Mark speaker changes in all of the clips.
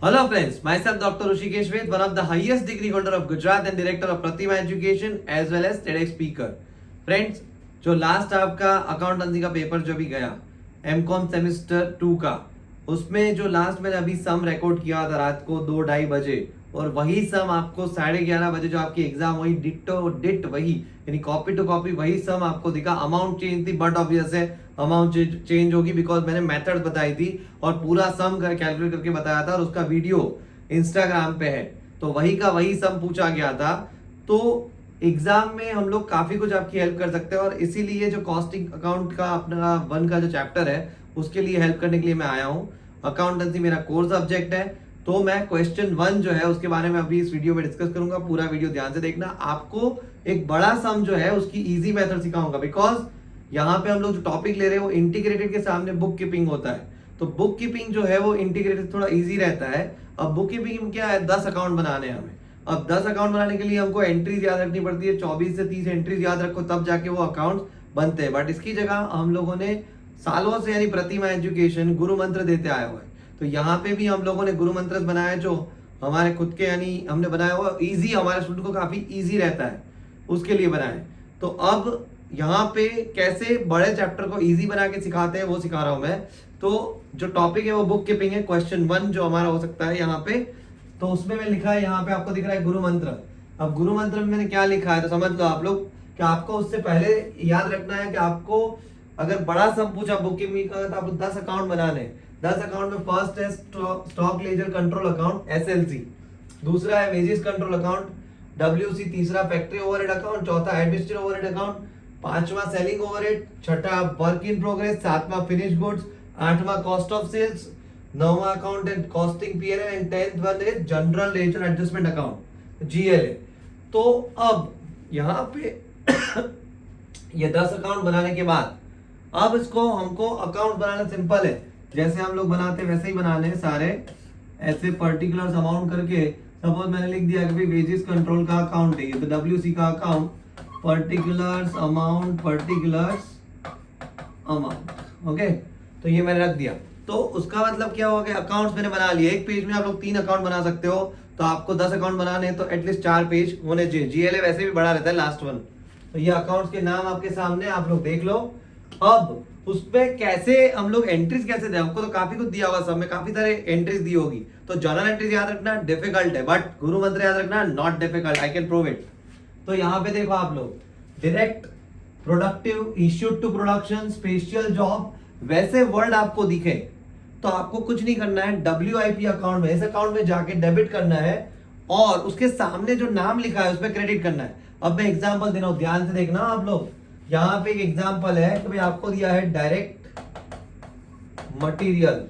Speaker 1: Hello friends, myself Dr. Rushikesh Ved, one of the highest degree holder of Gujarat and director of Pratima Education as well as TEDx speaker. Friends, जो last आपका accountancy का paper जो भी गया MCom semester 2 का, उसमें जो last मैंने अभी सम रिकॉर्ड किया था रात को 2-2:30 बजे, और वही सम आपको 11:30 बजे जो आपकी एग्जाम हुई डिट वही, यानी कॉपी टू कॉपी वही सम आपको दिखा। अमाउंट चेंज थी बट ऑब्वियस है अमाउंट चेंज होगी बिकॉज मैंने मेथड बताई थी और पूरा सम कैलकुलेट करके बताया था और उसका वीडियो इंस्टाग्राम पे है, तो वही का वही सम पूछा गया था। तो एग्जाम में हम लोग काफी कुछ आपकी हेल्प कर सकते हैं और इसीलिए जो कॉस्टिंग अकाउंट का अपना 1 का जो चैप्टर है उसके लिए हेल्प करने के लिए मैं आया हूँ। अकाउंटेंसी मेरा कोर सब्जेक्ट है, तो मैं क्वेश्चन 1 जो है उसके बारे में अभी इस वीडियो में डिस्कस करूंगा। पूरा वीडियो ध्यान से देखना। आपको एक बड़ा सम जो है उसकी इजी मेथड सिखाऊंगा बिकॉज यहाँ पे हम लोग जो टॉपिक ले रहे हैं वो इंटीग्रेटेड के सामने बुक कीपिंग होता है, तो बुक कीपिंग जो है वो इंटीग्रेटेड थोड़ा इजी रहता है। अब बुक कीपिंग में क्या है, 10 अकाउंट बनाने हैं हमें। अब 10 अकाउंट बनाने के लिए हमको एंट्रीज याद रखनी पड़ती है, 24 से 30 एंट्रीज याद रखो तब जाके वो अकाउंट बनते हैं। बट इसकी जगह हम लोगों ने सालों से यानी प्रतिमा एजुकेशन गुरु मंत्र देते आए हुए हैं, तो यहाँ पे भी हम लोगों ने गुरु मंत्र बनाया जो हमारे खुद के यानी हमने बनाया हुआ इजी, हमारे स्टूडेंट को काफी इजी रहता है उसके लिए बनाए। तो अब यहाँ पे कैसे बड़े चैप्टर को इजी बना के सिखाते हैं वो सिखा रहा हूं मैं। तो जो टॉपिक है वो बुक कीपिंग है। क्वेश्चन 1 जो हमारा हो सकता है यहाँ पे, तो उसमें मैं लिखा है, यहाँ पे आपको दिख रहा है गुरु मंत्र। अब गुरु मंत्र में मैंने क्या लिखा है तो समझ लो आप लोग कि आपको उससे पहले याद रखना है कि आपको अगर बड़ा सम पूछा बुक कीपिंग का तो आपको 10 अकाउंट बनाने। 10 अकाउंट में फर्स्ट है stock ledger control account SLC, दूसरा है वेजेस कंट्रोल अकाउंट WC, तीसरा फैक्ट्री ओवरहेड अकाउंट, चौथा एडमिनिस्ट्रेटिव ओवरहेड अकाउंट, पांचवा सेलिंग ओवरहेड, छठा वर्क इन प्रोग्रेस, सातवां फिनिश गुड्स, आठवां कॉस्ट ऑफ सेल्स, नौवां अकाउंट है costing PNL and 10th one है general ledger adjustment account GLA। तो अब यहाँ पे ये 10 अकाउंट बनाने के बाद अब इसको हमको अकाउंट बनाना सिंपल है, जैसे हम लोग बनाते वैसे ही बनाने हैं सारे, ऐसे पर्टिकुलर अमाउंट करके। सपोज मैंने लिख दिया कि भाई वेजेस कंट्रोल का अकाउंट है, तो WC का अकाउंट पर्टिकुलर्स अमाउंट ओके, तो ये मैंने रख दिया। तो उसका मतलब क्या हो गया, अकाउंट्स मैंने बना लिए। एक पेज में आप लोग 3 अकाउंट बना सकते हो, तो आपको 10 अकाउंट बनाने हैं तो एटलीस्ट 4 पेज होने चाहिए। GLA वैसे भी बड़ा रहता है लास्ट वन। तो ये अकाउंट्स के नाम आपके सामने, आप लोग देख लो। अब उसमें कैसे हम लोग एंट्रीज कैसे दें, हमको तो काफी कुछ दिया होगा, सब में काफी सारे एंट्रीज दी होगी। तो जर्नल एंट्रीज याद रखना डिफिकल्ट है, बट गुरु मंत्र याद रखना not difficult, I can prove it. तो यहाँ पे देखो आप लोग, direct, productive, issued to production, special job, वैसे वर्ड आपको दिखे तो आपको कुछ नहीं करना है, WIP अकाउंट में, इस अकाउंट में जाके डेबिट करना है और उसके सामने जो नाम लिखा है उसमें क्रेडिट करना है। अब मैं एग्जांपल दे रहा हूं, ध्यान से देखना आप लोग। यहां पे एक एग्जांपल है कि भाई आपको दिया है डायरेक्ट मटेरियल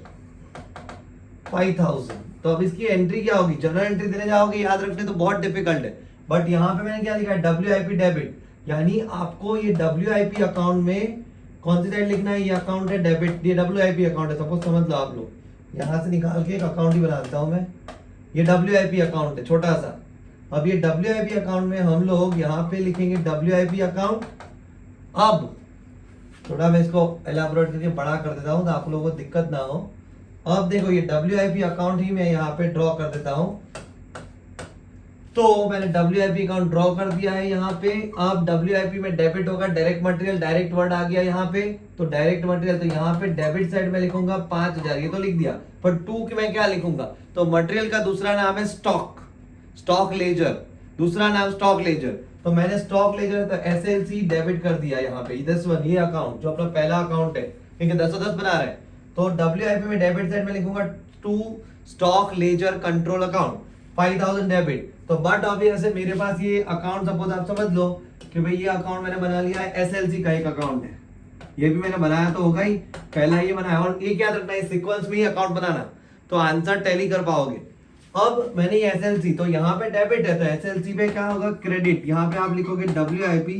Speaker 1: 5000, तो अब इसकी एंट्री क्या होगी, जनरल एंट्री देने जाओगे याद रखने तो बहुत डिफिकल्ट है। बट यहाँ पे मैंने क्या लिखा है, WIP डेबिट, यानी आपको ये WIP अकाउंट में कौन सी साइड लिखना है, ये अकाउंट है डेबिट, ये WIP अकाउंट है। सपोज समझ लो आप लोग, यहां से निकाल के एक अकाउंट ही बना देता हूं मैं, ये WIP अकाउंट है छोटा सा। अब ये WIP अकाउंट में हम लोग यहाँ पे लिखेंगे WIP अकाउंट। अब थोड़ा मैं इसको एलाबोरेट करके बड़ा कर देता हूं तो आप लोगों को दिक्कत ना हो। अब देखो ये WIP अकाउंट ही मैं यहाँ पे ड्रॉ कर देता हूं। तो मैंने WIP अकाउंट ड्रॉ कर दिया है यहाँ पे। अब WIP में डेबिट होगा, डायरेक्ट मटेरियल, डायरेक्ट वर्ड आ गया यहाँ पे, तो डायरेक्ट मटेरियल, तो यहाँ पे डेबिट साइड में लिखूंगा 5000, ये तो लिख दिया। पर 2 की मैं क्या लिखूंगा, तो मटेरियल का दूसरा नाम है स्टॉक लेजर, दूसरा नाम स्टॉक लेजर, तो मैंने स्टॉक लेजर तो SLC डेबिट कर दिया यहाँ पे। this one, ये अकाउंट जो अपना पहला अकाउंट है, ठीक है, 10 बना रहे हैं, तो WIP में डेबिट साइड में लिखूंगा 2 stock ledger control account 5000 debit. तो बट ऑब्वियस है मेरे पास ये अकाउंट, सपोज आप समझ लो कि भाई ये अकाउंट मैंने बना लिया है, SLC का एक अकाउंट है, ये भी मैंने बनाया तो होगा ही, पहला ये बनाया। और एक याद रखना है सीक्वेंस में ही अकाउंट बनाना, तो आंसर टैली कर पाओगे। अब मैंने ये SLC, तो यहाँ पे डेबिट है तो SLC पे क्या होगा, क्रेडिट, यहाँ पे आप लिखोगे WIP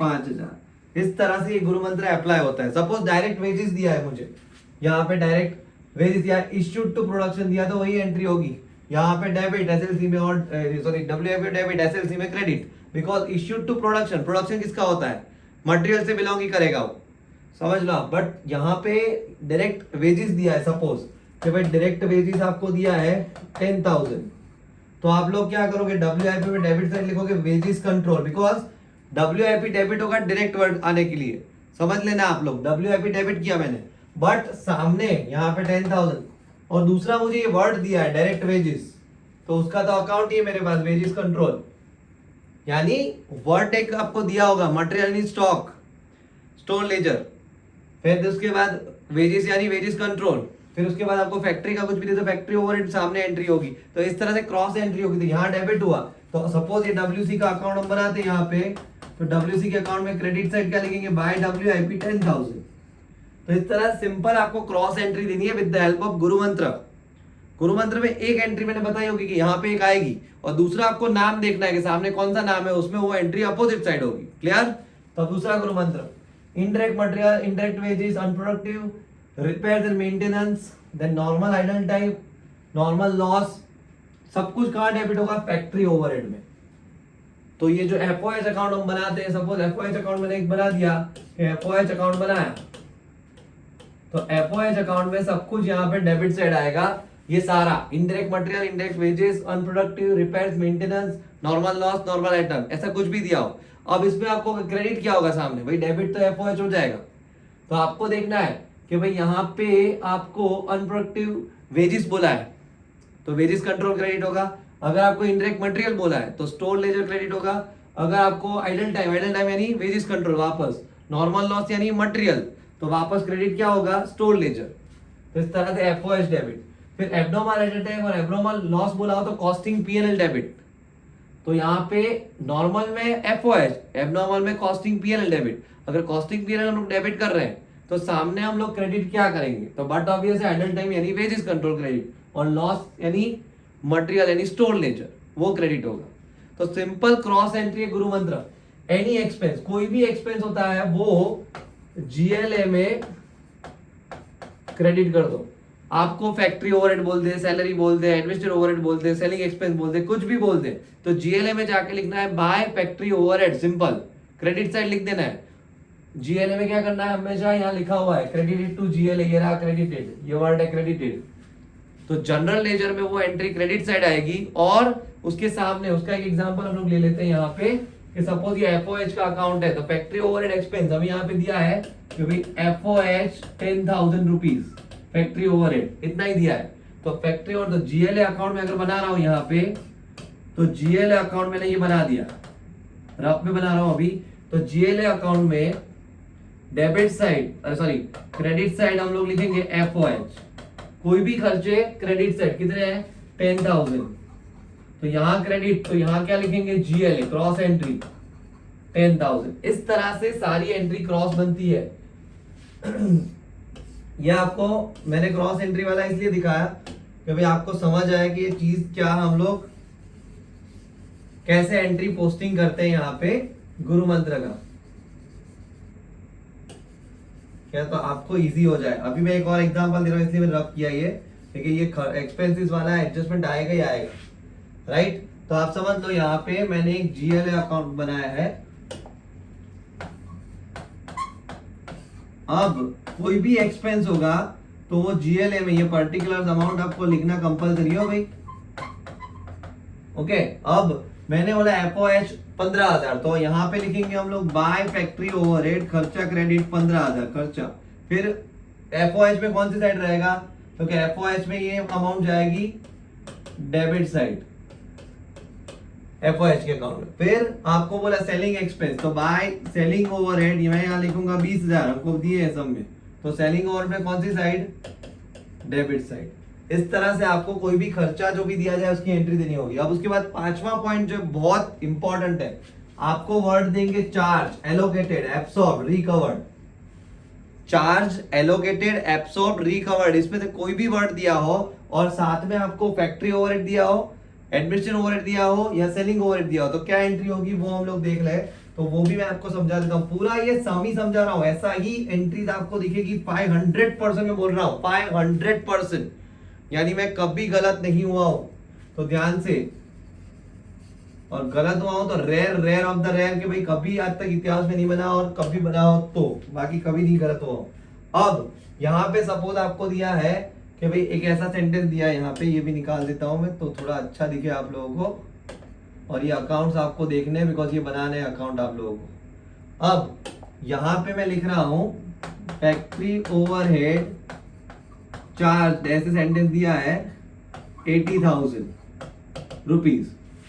Speaker 1: 5000। इस तरह से ये गुरु मंत्र अप्लाई होता है। सपोज डायरेक्ट वेजेस दिया है मुझे, यहाँ पे डायरेक्ट वेजेस दिया, इश्यूड टू प्रोडक्शन दिया तो वही एंट्री होगी। यहाँ पे डेबिट SLC में और सॉरी WIP डेबिट SLC में credit, because issued to production, production किसका होता है, मटेरियल से बिलोंग ही करेगा वो, समझ लो। बट यहाँ पे डायरेक्ट वेजेस दिया है, सपोज कि भाई डायरेक्ट वेजेस आपको दिया है 10,000, तो आप लोग क्या करोगे, WIP में डेबिट साइड लिखोगे wages control, because WIP debit होगा डायरेक्ट वर्ड आने के लिए, समझ लेना आप लोग। WIP डेबिट किया मैंने, बट सामने यहाँ पे 10,000 और दूसरा मुझे ये वर्ड दिया है डायरेक्ट वेजेस, तो उसका तो अकाउंट ही है मेरे पास, वेजेस कंट्रोल। यानी वर्ड एक आपको दिया होगा मटेरियल स्टॉक, स्टोर लेजर, फिर उसके बाद वेजेस यानी वेजेस कंट्रोल, फिर उसके बाद आपको फैक्ट्री का कुछ भी दे तो फैक्ट्री ओवरहेड सामने एंट्री होगी, तो इस तरह से क्रॉस एंट्री होगी। तो यहाँ डेबिट हुआ, तो सपोज ये WC का अकाउंट हम बनाते हैं यहाँ पे, तो WC के अकाउंट में क्रेडिट साइड क्या लिखेंगे, बाय WIP 10,000। तो इस तरह सिंपल आपको क्रॉस एंट्री देनी है विद द हेल्प ऑफ गुरु मंत्र। गुरु मंत्र में एक एंट्री मैंने बताई होगी कि यहाँ पे एक आएगी, और दूसरा आपको नाम देखना है कि सामने कौन सा नाम है, उसमें वो एंट्री अपोजिट साइड होगी। क्लियर? तो दूसरा गुरु मंत्र, indirect material, indirect wages, unproductive, repairs and maintenance, then normal idle time, normal loss, सब कुछ कहाँ डेबिट होगा, फैक्ट्री ओवरहेड में। तो ये जो FOH अकाउंट हम बनाते हैं, सपोज FOH अकाउंट मैंने एक बना दिया, FOH अकाउंट बनाया, तो FOH अकाउंट में सब कुछ यहाँ पे डेबिट साइड आएगा, ये सारा indirect material, indirect wages, unproductive, repairs, maintenance, normal loss, normal item, ऐसा कुछ भी दिया हो। अब इसमें आपको क्रेडिट क्या होगा सामने, भाई डेबिट तो FOH हो जाएगा, तो आपको देखना है कि भाई यहाँ पे आपको अनप्रोडक्टिव वेजेस बोला है तो वेजेस कंट्रोल क्रेडिट होगा, अगर आपको इनडायरेक्ट मटेरियल बोला है तो स्टोर लेजर क्रेडिट होगा, अगर आपको आइडल टाइम यानी वेजेस कंट्रोल वापस, नॉर्मल लॉस यानी मटेरियल तो वापस क्रेडिट क्या होगा, स्टोर लेजर। तो इस तरह से FOH डेबिट। फिर एब्नॉर्मल आइडल टाइम और एब्नॉर्मल लॉस बोला हो तो कॉस्टिंग P&L डेबिट। तो यहाँ पे नॉर्मल में FOH, एब्नॉर्मल में कॉस्टिंग P&L डेबिट। अगर कॉस्टिंग P&L हम लोग डेबिट कर रहे हैं तो सामने हम लोग क्रेडिट क्या करेंगे, तो बट ऑब्वियस आइडल टाइम यानी वेजेस कंट्रोल क्रेडिट, और लॉस यानी मटेरियल यानी स्टोर लेजर वो क्रेडिट होगा। तो सिंपल क्रॉस एंट्री गुरु मंत्र। एनी एक्सपेंस, कोई भी एक्सपेंस होता है वो GLA में क्रेडिट कर दो। आपको फैक्ट्री ओवरहेड बोल दे, सैलरी बोल दे, एडमिनिस्ट्रेटिव ओवरहेड बोल दे, सेलिंग एक्सपेंस बोल दे, कुछ भी बोल दे, तो GLA में जाके लिखना है by factory overhead, simple credit side लिख देना है। GLA में क्या करना है, हमेशा यहाँ लिखा हुआ है क्रेडिटेड टू GLA, ये रहा क्रेडिटेड, ये वर्ड है क्रेडिटेड। तो जनरल लेजर में वो एंट्री क्रेडिट साइड आएगी, और उसके सामने उसका एक एग्जांपल हम लोग ले लेते हैं यहाँ पे कि सपोज ये FOH का अकाउंट है, तो फैक्ट्री ओवरहेड एक्सपेंस अभी यहाँ पे दिया है कि भाई FOH 10,000 रुपीज फैक्ट्री ओवरहेड, इतना ही दिया है। तो फैक्ट्री और तो GLA अकाउंट में अगर बना रहा हूं यहाँ पे, तो GLA अकाउंट मैंने ये बना दिया, रफ में बना रहा हूं अभी, तो GLA अकाउंट में debit side sorry credit side हम लोग लिखेंगे FOH, कोई भी खर्चे क्रेडिट साइड कितने हैं 10,000, तो यहाँ क्रेडिट, तो यहाँ क्या लिखेंगे GLA क्रॉस एंट्री 10,000। इस तरह से सारी एंट्री क्रॉस बनती है। यह आपको मैंने क्रॉस एंट्री वाला इसलिए दिखाया कि भाई आपको समझ आया कि ये चीज क्या हम लोग कैसे एंट्री पोस्टिंग करते हैं यहाँ पे गुरु मंत्र का, क्या तो आपको इजी हो जाए। अभी मैं एक और एग्जांपल दे रहा हूँ इसलिए मैंने रब किया ये, क्योंकि ये एक्सपेंसेस वाला एडजस्टमेंट आएगा ही आएगा, राइट। तो आप समझ लो यहाँ पे मैंने एक GLA अकाउंट बनाया है। अब कोई भी एक्सपेंस होगा तो वो GLA में ये पर्टिकुलर अमाउंट आपको लिखना कंपलसरी हो भाई, ओके। अब मैंने बोला FOH 15,000, तो यहाँ पे लिखेंगे हम लोग बाय फैक्ट्री ओवरहेड खर्चा क्रेडिट 15,000 खर्चा। फिर FOH में कौन सी साइड रहेगा, क्योंकि FOH में ये अमाउंट जाएगी डेबिट साइड FOH के अकाउंट में। फिर आपको बोला सेलिंग एक्सपेंस, तो बाय सेलिंग ओवरहेड मैं यहाँ लिखूंगा 20,000, हमको दिए है सब में, तो सेलिंग ओवरहेड में कौन सी साइड, डेबिट साइड। इस तरह से आपको कोई भी खर्चा जो भी दिया जाए उसकी एंट्री देनी होगी। अब उसके बाद पांचवा पॉइंट जो बहुत इंपॉर्टेंट है, आपको वर्ड देंगे charge, allocated, absorb, recovered. Charge, allocated, absorb, recovered, इसमें से कोई भी वर्ड दिया हो और साथ में आपको फैक्ट्री ओवरहेड दिया हो, एडमिनिस्ट्रेशन ओवरहेड दिया हो या सेलिंग ओवरहेड दिया हो, तो क्या एंट्री होगी वो हम लोग देख ले। तो वो भी मैं आपको समझा देता हूँ, पूरा ये समी समझा रहा हूँ, ऐसा ही एंट्रीज आपको दिखेगी 500% में बोल रहा हूँ, 500%, यानी मैं कभी गलत नहीं हुआ हूं, तो ध्यान से। और गलत हुआ हूं तो रेयर ऑफ द रेयर, कि भाई कभी आज तक इतिहास में नहीं बना और कभी बना हो तो, बाकी कभी नहीं गलत हुआ हूं। अब यहाँ पे सपोज आपको दिया है कि भाई एक ऐसा सेंटेंस दिया है यहाँ पे, ये भी निकाल देता हूँ मैं तो थोड़ा अच्छा दिखे आप लोगों को, और ये अकाउंट्स आपको देखने हैं बिकॉज ये बनाने हैं अकाउंट आप लोगों को। अब यहाँ पे मैं लिख रहा हूँ फैक्ट्री ओवरहेड चार्ज, ऐसे सेंटेंस दिया है 80,000 रुपीज,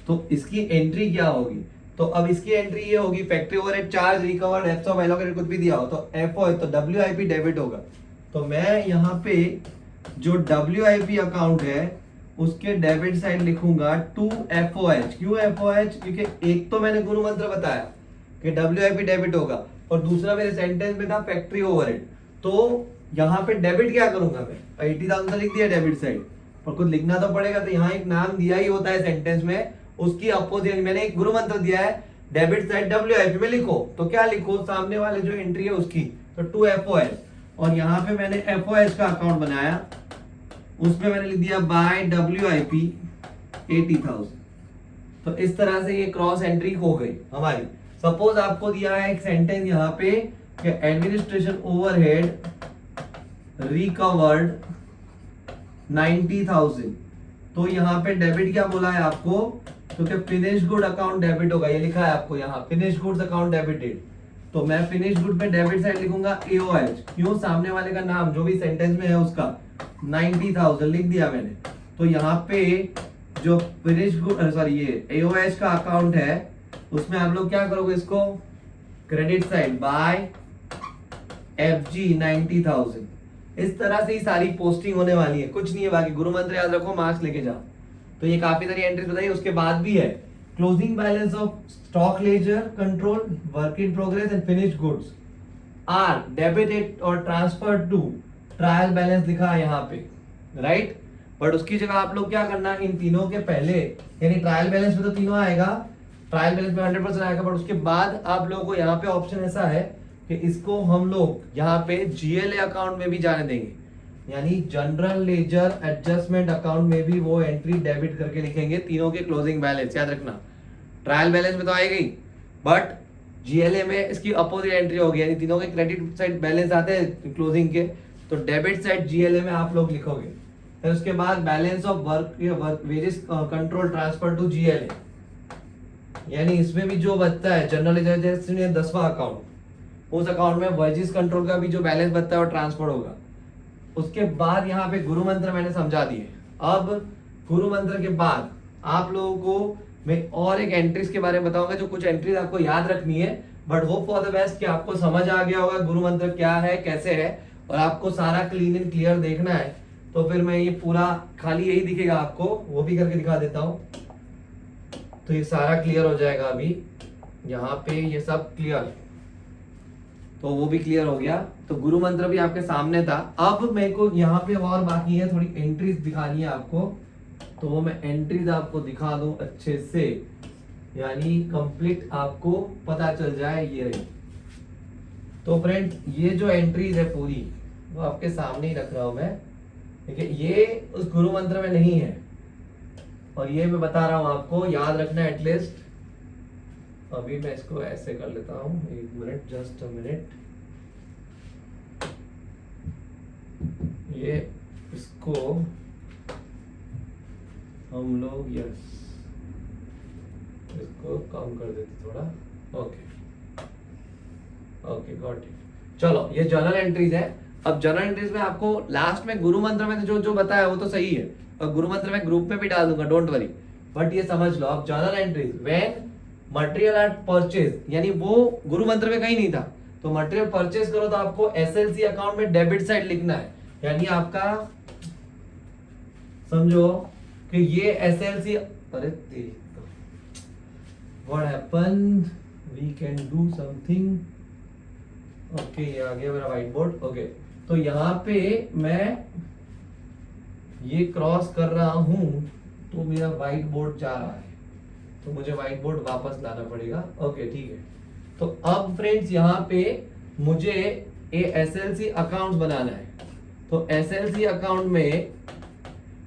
Speaker 1: तो इसकी एंट्री क्या होगी? तो अब इसकी एंट्री ये होगी factory overhead charge recovered F of allocated कुछ भी दिया हो तो एफओ है तो डब्ल्यूआईपी डेबिट होगा। तो मैं यहाँ पे जो डब्ल्यूआईपी अकाउंट है उसके डेबिट साइड लिखूंगा टू एफओएच। क्यों एफओएच? क्योंकि एक तो मैंने गुरु मंत्र बताया कि डब्ल्यूआईपी डेबिट होगा और दूसरा मेरे सेंटेंस में था फैक्ट्री ओवरहेड। तो यहाँ पे डेबिट क्या करूंगा मैं? 80,000 लिख दिया डेबिट साइड, और कुछ लिखना तो पड़ेगा, तो यहाँ एक नाम दिया ही होता है सेंटेंस में, उसकी अपोजिट मैंने एक गुरु मंत्र दिया है डेबिट साइड डब्ल्यूआईपी में लिखो। तो क्या लिखो? सामने वाले जो एंट्री है उसकी, तो टू एफओएच, और यहाँ पे मैंने एफओएच का अकाउंट बनाया, उसमें मैंने लिख दिया बाय डब्ल्यूआईपी 80,000। तो इस तरह से ये क्रॉस एंट्री हो गई हमारी। सपोज आपको दिया है एक सेंटेंस यहाँ पे कि एडमिनिस्ट्रेशन ओवरहेड रिकवर्ड 90,000, तो यहाँ पे डेबिट क्या बोला है आपको? क्योंकि फिनिश गुड अकाउंट डेबिट होगा, ये लिखा है आपको यहाँ फिनिश गुड्स अकाउंट डेबिटेड, तो मैं फिनिश गुड पे डेबिट साइड लिखूंगा एओएच। क्यों? सामने वाले का नाम जो भी सेंटेंस में है उसका 90,000 लिख दिया मैंने। तो यहाँ पे जो फिनिश गुड सॉरी ये एओएच का अकाउंट है उसमें आप लोग क्या करोगे? इसको क्रेडिट साइड बाय एफजी 90,000। इस तरह से ही सारी पोस्टिंग होने वाली है, कुछ नहीं है बाकी। गुरु मंत्र याद रखो, मार्क्स लेके जाओ। तो ये काफी सारी एंट्रीज बताई। उसके बाद भी है closing balance of stock ledger control, work in progress and finish goods are debited और ट्रांसफर टू ट्रायल बैलेंस लिखा है यहाँ पे, राइट। बट उसकी जगह आप लोग क्या करना, इन तीनों के पहले, यानी ट्रायल बैलेंस में तो तीनों आएगा, ट्रायल बैलेंस में 100% आएगा, बट उसके बाद आप लोगों को यहाँ पे ऑप्शन ऐसा है कि इसको हम लोग यहाँ पे जीएलए अकाउंट में भी जाने देंगे, यानी जनरल लेजर एडजस्टमेंट अकाउंट में भी वो एंट्री डेबिट करके लिखेंगे तीनों के क्लोजिंग बैलेंस। याद रखना, ट्रायल बैलेंस में तो आएगा ही, बट जीएलए में इसकी अपोजिट एंट्री होगी, यानी तीनों के क्रेडिट साइड बैलेंस आते हैं क्लोजिंग के, तो डेबिट साइड जीएलए में आप लोग लिखोगे। फिर उसके बाद balance of work wages control transfer to GLA, यानी इसमें भी जो बचता है जनरल लेजर 10वां अकाउंट, उस अकाउंट में वेजेस कंट्रोल का भी जो बैलेंस बचता है वो ट्रांसफर होगा। उसके बाद यहाँ पे गुरु मंत्र मैंने समझा दिए। अब गुरु मंत्र के बाद आप लोगों को मैं और एक एंट्रीज के बारे में बताऊंगा, जो कुछ एंट्रीज आपको याद रखनी है, but hope for the best कि आपको समझ आ गया होगा गुरु मंत्र क्या है, कैसे है, और आपको सारा क्लीन एंड क्लियर देखना है। तो फिर मैं ये पूरा खाली यही दिखेगा आपको, वो भी करके दिखा देता हूँ, तो ये सारा क्लियर हो जाएगा। अभी यहाँ पे ये सब क्लियर, तो वो भी क्लियर हो गया। तो गुरु मंत्र भी आपके सामने था। अब मेरे को यहाँ पे और बाकी है, थोड़ी एंट्रीज दिखानी है आपको, तो वो मैं एंट्रीज आपको दिखा दूं अच्छे से, यानी कंप्लीट आपको पता चल जाए। ये रही। तो फ्रेंड ये जो एंट्रीज है पूरी वो आपके सामने ही रख रहा हूं मैं, देखिए ये उस गुरु मंत्र में नहीं है, और ये मैं बता रहा हूं आपको, याद रखना एटलीस्ट। अभी मैं इसको ऐसे कर लेता हूँ, एक मिनट, जस्ट अ मिनट। ये इसको हम लोग यस इसको कम कर देते थोड़ा। Okay okay got it. चलो ये जर्नल एंट्रीज है। अब जर्नल एंट्रीज में आपको लास्ट में गुरु मंत्र में जो जो बताया वो तो सही है, और गुरु मंत्र में ग्रुप में भी डाल दूंगा, डोंट वरी। बट ये समझ लो अब journal entries when material are purchase, यानी वो गुरु मंत्र में कहीं नहीं था, तो मटेरियल परचेज करो तो आपको एसएलसी अकाउंट में डेबिट साइड लिखना है, यानी आपका समझो कि ये एसएलसी, अरे what happened, we can do something. Okay ये आ गया मेरा व्हाइट बोर्ड। ओके तो यहाँ पे मैं ये क्रॉस कर रहा हूं तो मेरा व्हाइट बोर्ड जा रहा है, तो मुझे व्हाइट बोर्ड वापस लाना पड़ेगा। ओके ठीक है। तो अब फ्रेंड्स यहाँ पे मुझे एसएलसी अकाउंट बनाना है, तो एसएलसी अकाउंट में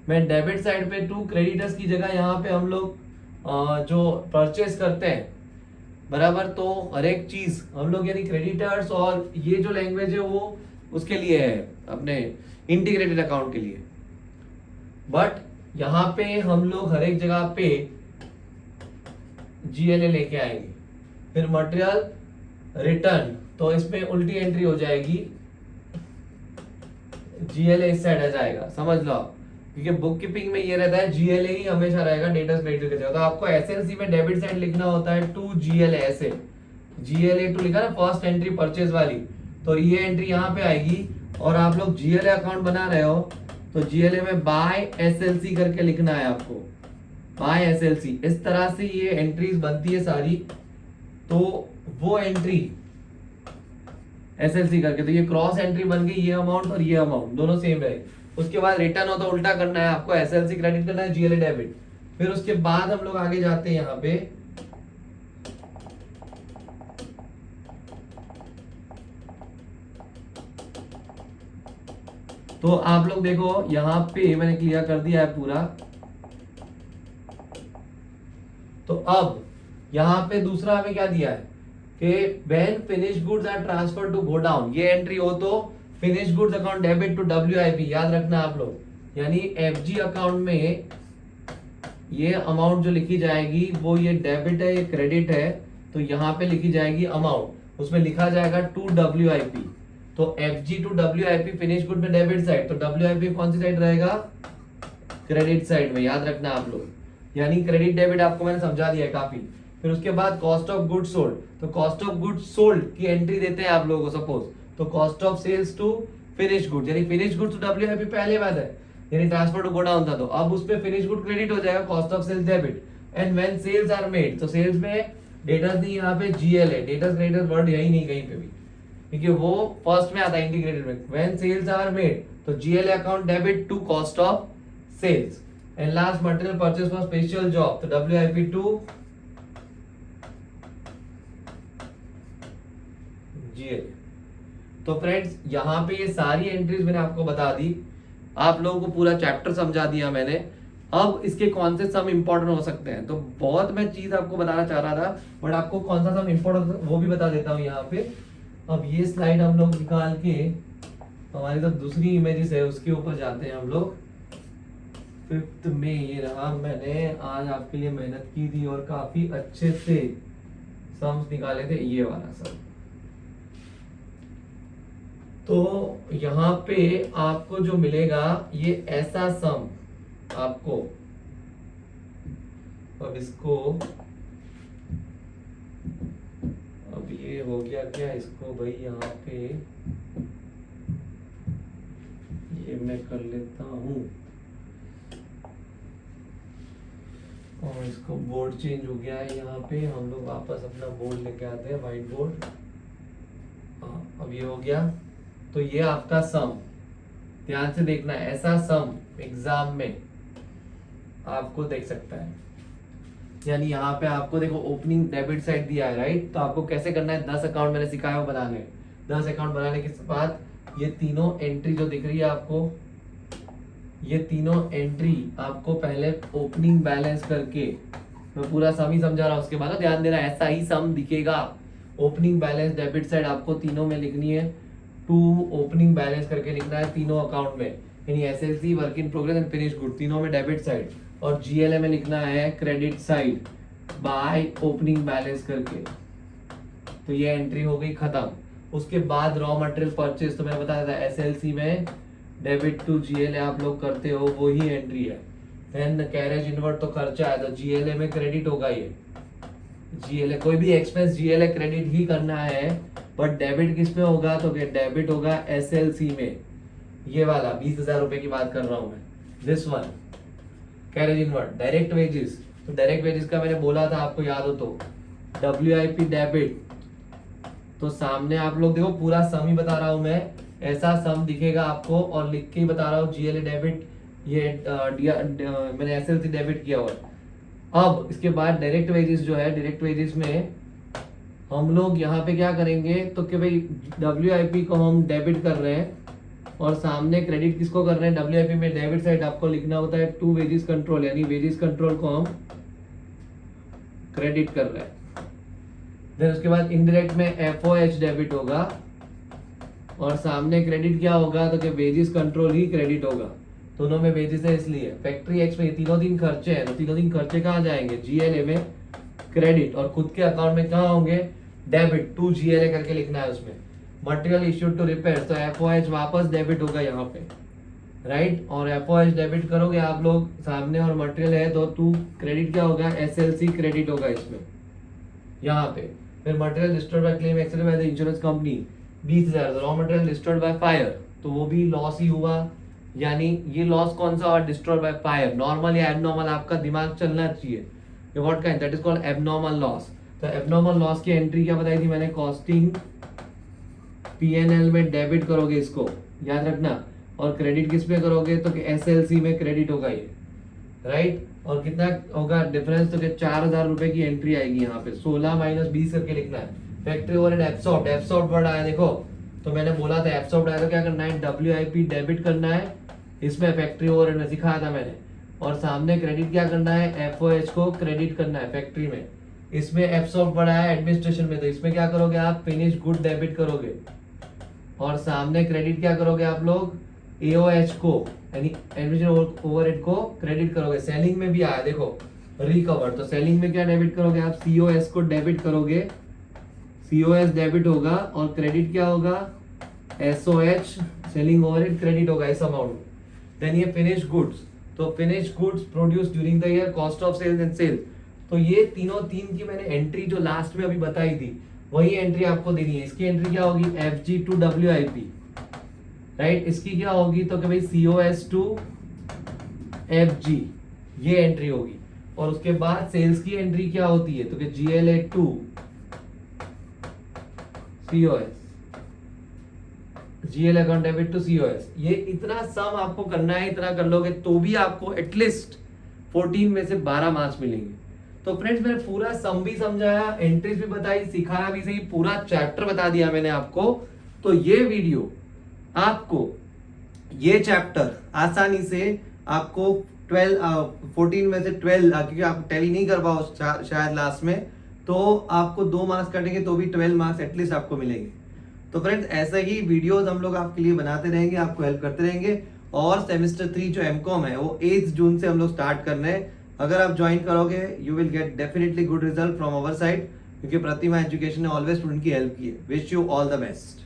Speaker 1: मैं डेबिट साइड पे टू क्रेडिटर्स की जगह यहाँ पे हम लोग जो परचेस करते हैं बराबर, तो हर एक चीज हम लोग यानी क्रेडिटर्स, और ये जो लैंग्वेज है वो उसके लिए है, अपने इंटीग्रेटेड अकाउंट के लिए। बट यहाँ पे हम लोग हर एक जगह पे GLA लेके आएंगे। फिर मटेरियल रिटर्न, तो इसमें उल्टी एंट्री हो जाएगी, GLA इस साइड आ जाएगा, समझ लो आप। क्योंकि बुक कीपिंग में ये रहता है GLA ही हमेशा रहेगा डेटर्स क्रेडिट के जगह। तो आपको SLC में डेबिट साइड लिखना होता है टू GLA, ऐसे GLA टू लिखा ना फर्स्ट एंट्री परचेज वाली, तो ये एंट्री यहाँ पे आएगी। और आप लोग GLA अकाउंट बना रहे हो तो GLA में बाय SLC करके लिखना है आपको, बाय SLC। इस तरह से ये एंट्रीज बनती है सारी। तो वो एंट्री SLC करके, तो ये क्रॉस एंट्री बन गई, ये अमाउंट और ये अमाउंट दोनों सेम रहेगी। उसके बाद रिटर्न हो तो उल्टा करना है आपको, SLC क्रेडिट करना है, GLA डेबिट। फिर उसके बाद हम लोग आगे जाते हैं यहाँ पे, तो आप लोग देखो यहाँ पे मैंने क्लियर कर दिया है पूरा। तो अब यहाँ पे दूसरा हमें क्या दिया है कि when finish goods are transfer to godown, ये एंट्री हो तो finish goods account debit to WIP, याद रखना आप लोग। यानी FG अकाउंट में ये अमाउंट जो लिखी जाएगी वो ये डेबिट है, ये क्रेडिट है, तो यहाँ पे लिखी जाएगी अमाउंट, उसमें लिखा जाएगा टू WIP। तो FG to WIP finish good में डेबिट साइड, तो WIP कौन सी साइड रहेगा, क्रेडिट साइड में, याद रखना आप लोग। यानी क्रेडिट डेबिट आपको मैंने समझा दिया है काफी। फिर उसके बाद कॉस्ट ऑफ गुड्स सोल्ड, तो कॉस्ट ऑफ गुड्स सोल्ड की एंट्री देते हैं आप लोगों को सपोज, तो cost of sales to finish goods, यानी फिनिश गुड्स टू WIP पहले बात है, यानी ट्रांसफर टू गो डाउन था, तो अब उस पे फिनिश गुड क्रेडिट हो जाएगा, cost of sales debit. And when sales are made, तो सेल्स में डेटर्स नहीं, यहाँ पे GLA, डेटर्स क्रेडिटर्स वर्ड यही नहीं कहीं पे भी, क्योंकि वो फर्स्ट में आता है इंटीग्रेटेड में। व्हेन सेल्स आर मेड, तो GLA account debit to cost of sales. And last material purchase for special job, तो WIP टू GLA। तो फ्रेंड्स यहाँ पे ये सारी एंट्रीज मैंने आपको बता दी, आप लोगों को पूरा चैप्टर समझा दिया मैंने। अब इसके कौन से सम इंपॉर्टेंट हो सकते हैं, तो बहुत मैं चीज आपको बताना चाह रहा था, बट आपको कौन सा सम इंपॉर्टेंट वो भी बता देता हूँ यहाँ पे। अब ये स्लाइड हम लोग निकाल के, हमारी तो दूसरी इमेजेस है उसके ऊपर जाते हैं हम लोग। 5th में ये रहा, मैंने आज आपके लिए मेहनत की थी और काफी अच्छे से सम्स निकाले थे, ये वाला सम। तो यहाँ पे आपको जो मिलेगा ये ऐसा सम आपको, अब इसको, अब ये हो गया क्या, इसको भाई यहाँ पे ये मैं कर लेता हूँ, और इसको बोर्ड चेंज हो गया है यहाँ पे, हम लोग वापस अपना बोर्ड लेके आते हैं, व्हाइट बोर्ड। अब ये हो गया, तो ये आपका सम, ध्यान से देखना, ऐसा सम एग्जाम में आपको देख सकता है। यानी यहाँ पे आपको देखो ओपनिंग डेबिट साइड दिया है, राइट, तो आपको कैसे करना है, 10 अकाउंट मैंने सिखाया वो बनाने। 10 अकाउंट बनाने के बाद ये तीनों एंट्री जो दिख रही है आपको, ये तीनों एंट्री आपको पहले ओपनिंग बैलेंस करके, मैं पूरा सम ही समझा रहा हूँ, उसके बाद ध्यान देना, ऐसा ही सम दिखेगा। ओपनिंग बैलेंस डेबिट साइड आपको तीनों में लिखनी है, टू ओपनिंग बैलेंस करके लिखना है तीनों अकाउंट में, यानी SLC, work in progress and finish good, तीनों में डेबिट साइड। और GLA में लिखना है credit side by opening balance करके। तो ये एंट्री हो गई खत्म। उसके बाद रॉ मटेरियल परचेज, तो मैंने बताया था SLC में डेबिट टू GLA आप लोग करते हो, वो ही एंट्री है। देन कैरेज इनवर्ट तो खर्चा है, तो GLA में क्रेडिट होगा, ये GLA कोई भी एक्सपेंस GLA क्रेडिट ही करना है, बट डेबिट किस में होगा, तो डेबिट होगा SLC में, ये वाला 20,000 रुपए की बात कर रहा हूं मैं, this one carriage inward. Direct wages, तो डायरेक्ट वेजेस का मैंने बोला था आपको याद हो तो, WIP डेबिट, तो सामने आप लोग देखो पूरा सम ही बता रहा हूं मैं, ऐसा सम दिखेगा आपको, और लिख के ही बता रहा हूँ GLA डेबिट, ये मैंने SLC डेबिट किया हुआ है। अब इसके बाद डायरेक्ट वेजेस जो है, डायरेक्ट वेजेस में हम लोग यहाँ पे क्या करेंगे, तो कि भाई WIP को हम डेबिट कर रहे हैं और सामने क्रेडिट किसको कर रहे हैं, WIP में डेबिट साइड आपको लिखना होता है टू वेजेस कंट्रोल, यानी वेजेस कंट्रोल को हम क्रेडिट कर रहे हैं। देन उसके बाद इनडायरेक्ट में FOH डेबिट होगा और सामने क्रेडिट क्या होगा, तो कि वेजेस कंट्रोल ही क्रेडिट होगा, दोनों में वेजेस है इसलिए। फैक्ट्री एक्स में तीनों दिन खर्चे हैं, तो तीनों दिन खर्चे कहाँ जाएंगे, जीएलए में क्रेडिट, और खुद के अकाउंट में कहाँ होंगे, डेबिट, टू जीएलए करके लिखना है उसमें। मटेरियल इश्यूड टू रिपेयर, तो एफओएच वापस डेबिट होगा यहाँ पे, राइट। और एफओएच डेबिट करोगे आप लोग सामने, और मटेरियल है तो टू क्रेडिट क्या होगा, एसएलसी क्रेडिट होगा इसमें यहाँ पे। फिर material destroyed by claim accepted by the insurance company 20,000, raw material destroyed by fire, तो वो भी लॉस ही हुआ। यानी ये लॉस कौन सा हुआ, डिस्ट्रॉयड बाय फायर। नॉर्मल या एबनॉर्मल आपका दिमाग चलना चाहिए, what kind, that is called abnormal loss. तो एबनॉर्मल लॉस की एंट्री क्या बताई थी मैंने, कॉस्टिंग पीएनएल में डेबिट करोगे इसको, याद रखना। और क्रेडिट किस पे करोगे, तो एसएलसी में क्रेडिट होगा ये, राइट। और कितना होगा डिफरेंस, तो 4,000 रुपए की एंट्री आएगी यहाँ पे, 16 माइनस 20 करके लिखना है। Factory overhead absorbed, absorbed word आया देखो, तो मैंने बोला था एब्सॉर्ब्ड आया तो क्या करना है, WIP डेबिट करना है इसमें, फैक्ट्री ओवरहेड में सिखाया था मैंने। और सामने क्रेडिट क्या करना है, एफओएच को क्रेडिट करना है फैक्ट्री में। इसमें एब्सॉर्ब्ड वर्ड आया एडमिनिस्ट्रेशन में, तो इसमें क्या करोगे आप, फिनिश गुड डेबिट करोगे। और सामने क्रेडिट क्या करोगे आप लोग, एओएच को यानी एडमिनिस्ट्रेशन ओवरहेड को क्रेडिट करोगे। सेलिंग में भी आया देखो रिकवर, तो सेलिंग में क्या डेबिट करोगे आप, सीओएस को डेबिट करोगे, सीओएस डेबिट होगा, और क्रेडिट क्या होगा, एसओएच सेलिंग ओवरहेड क्रेडिट होगा इस अमाउंट। देन ये फिनिश गुड्स, तो finish goods produce during the year, cost of sales and sales. तो ये तीन की मैंने एंट्री जो लास्ट में अभी बताई थी वही एंट्री आपको देनी है। इसकी एंट्री क्या होगी, एफजी टू WIP, राइट। इसकी क्या होगी, तो कि भाई COS टू FG, ये एंट्री होगी। और उसके बाद सेल्स की एंट्री क्या होती है, तो कि GLA to COS, GL account debit to COS। ये इतना सम आपको करना है, इतना कर लोगे तो भी आपको एटलीस्ट 14 में से 12 मार्क्स मिलेंगे। तो फ्रेंड्स मैंने पूरा सम भी समझाया, एंट्रीज भी बताई, सिखाया भी सही, पूरा चैप्टर बता दिया मैंने आपको। तो ये वीडियो आपको ये चैप्टर आसानी से आपको 14 में से 12, क्योंकि आप टैली नहीं कर पाओ शायद लास्ट में, तो आपको 2 मार्क्स कटेंगे तो भी 12 मार्क्स एटलीस्ट आपको मिलेंगे। तो फ्रेंड्स ऐसे ही वीडियोस हम लोग आपके लिए बनाते रहेंगे, आपको हेल्प करते रहेंगे। और सेमेस्टर 3 जो एमकॉम है वो 8 जून से हम लोग स्टार्ट करने हैं। अगर आप ज्वाइन करोगे you will get definitely good result from our side, क्योंकि प्रतिमा एजुकेशन ने ऑलवेज स्टूडेंट की हेल्प की है। Wish you all the best.